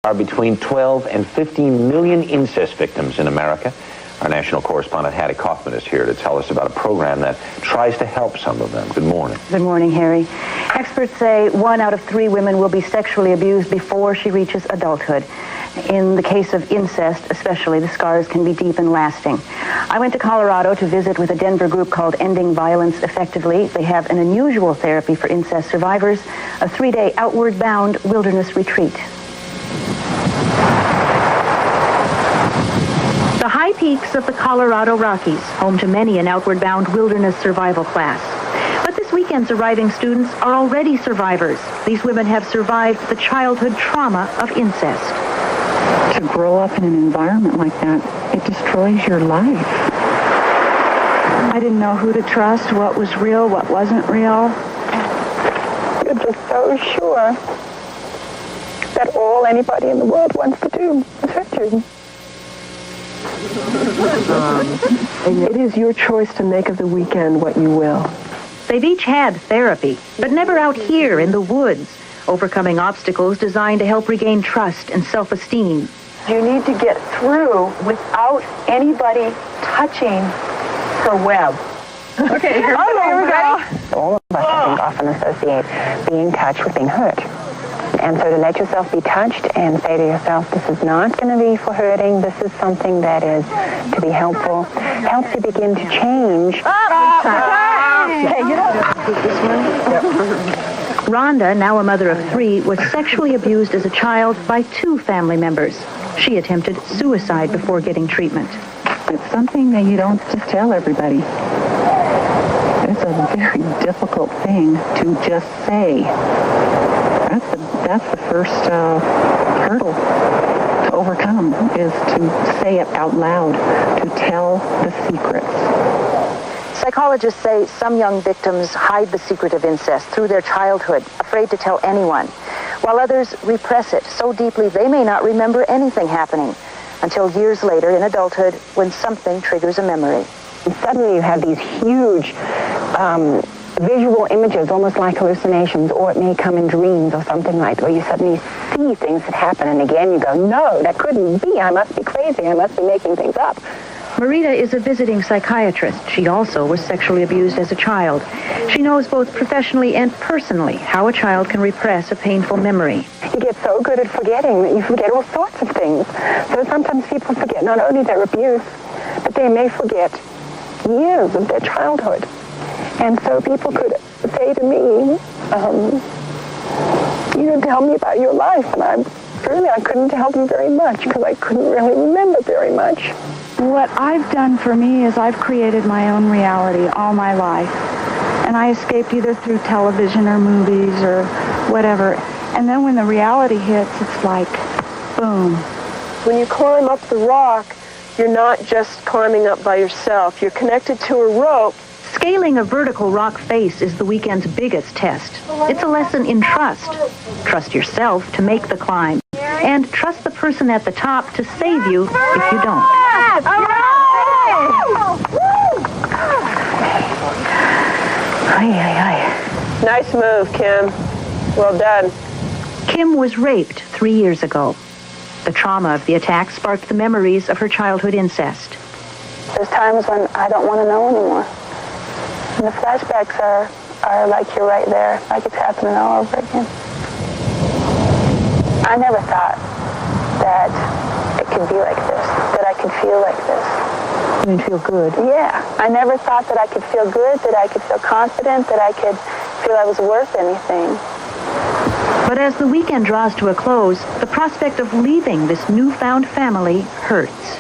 are between 12 and 15 million incest victims in America. Our national correspondent Hattie Kauffman is here to tell us about a program that tries to help some of them. Good morning. Good morning, Harry. Experts say 1 out of 3 women will be sexually abused before she reaches adulthood. In the case of incest, especially, the scars can be deep and lasting. I went to Colorado to visit with a Denver group called Ending Violence Effectively. They have an unusual therapy for incest survivors, a 3-day outward-bound wilderness retreat. The high peaks of the Colorado Rockies, home to many an outward-bound wilderness survival class. But this weekend's arriving students are already survivors. These women have survived the childhood trauma of incest. To grow up in an environment like that, it destroys your life. I didn't know who to trust, what was real, what wasn't real. You're just so sure that all anybody in the world wants to do is hurt you. It is your choice to make of the weekend what you will. They've each had therapy, but never out here in the woods, overcoming obstacles designed to help regain trust and self-esteem. You need to get through without anybody touching her web. Okay, here we go. All of us, I think, often associate being touched with being hurt. And so to let yourself be touched and say to yourself, this is not going to be for hurting, this is something that is to be helpful, helps you begin to change. Rhonda, now a mother of 3, was sexually abused as a child by 2 family members. She attempted suicide before getting treatment. It's something that you don't just tell everybody. It's a very difficult thing to just say. That's the first hurdle to overcome, is to say it out loud, to tell the secrets. Psychologists say some young victims hide the secret of incest through their childhood, afraid to tell anyone, while others repress it so deeply they may not remember anything happening until years later in adulthood when something triggers a memory. And suddenly you have these huge visual images, almost like hallucinations, or it may come in dreams or something like that, where you suddenly see things that happen, and again you go, no, that couldn't be, I must be crazy, I must be making things up. Marita is a visiting psychiatrist. She also was sexually abused as a child. She knows both professionally and personally how a child can repress a painful memory. You get so good at forgetting that you forget all sorts of things. So sometimes people forget not only their abuse, but they may forget years of their childhood. And so people could say to me, tell me about your life. And I couldn't tell them very much because I couldn't really remember very much. What I've done for me is I've created my own reality all my life. And I escaped either through television or movies or whatever. And then when the reality hits, it's like, boom. When you climb up the rock, you're not just climbing up by yourself. You're connected to a rope. Scaling a vertical rock face is the weekend's biggest test. It's a lesson in trust. Trust yourself to make the climb. And trust the person at the top to save you if you don't. Nice move, Kim. Well done. Kim was raped 3 years ago. The trauma of the attack sparked the memories of her childhood incest. There's times when I don't want to know anymore. And the flashbacks are like you're right there, like it's happening all over again. I never thought that it could be like this, that I could feel like this. You mean feel good? Yeah. I never thought that I could feel good, that I could feel confident, that I could feel I was worth anything. But as the weekend draws to a close, the prospect of leaving this newfound family hurts.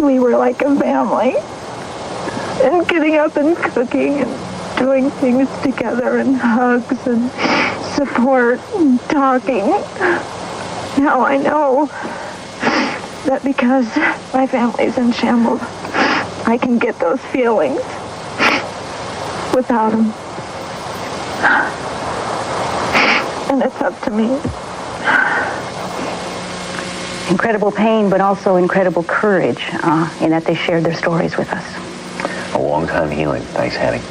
We were like a family. And getting up and cooking and doing things together and hugs and support and talking. Now I know that because my family's in shambles, I can get those feelings without them. And it's up to me. Incredible pain, but also incredible courage in that they shared their stories with us. A long time healing. Thanks, Hattie.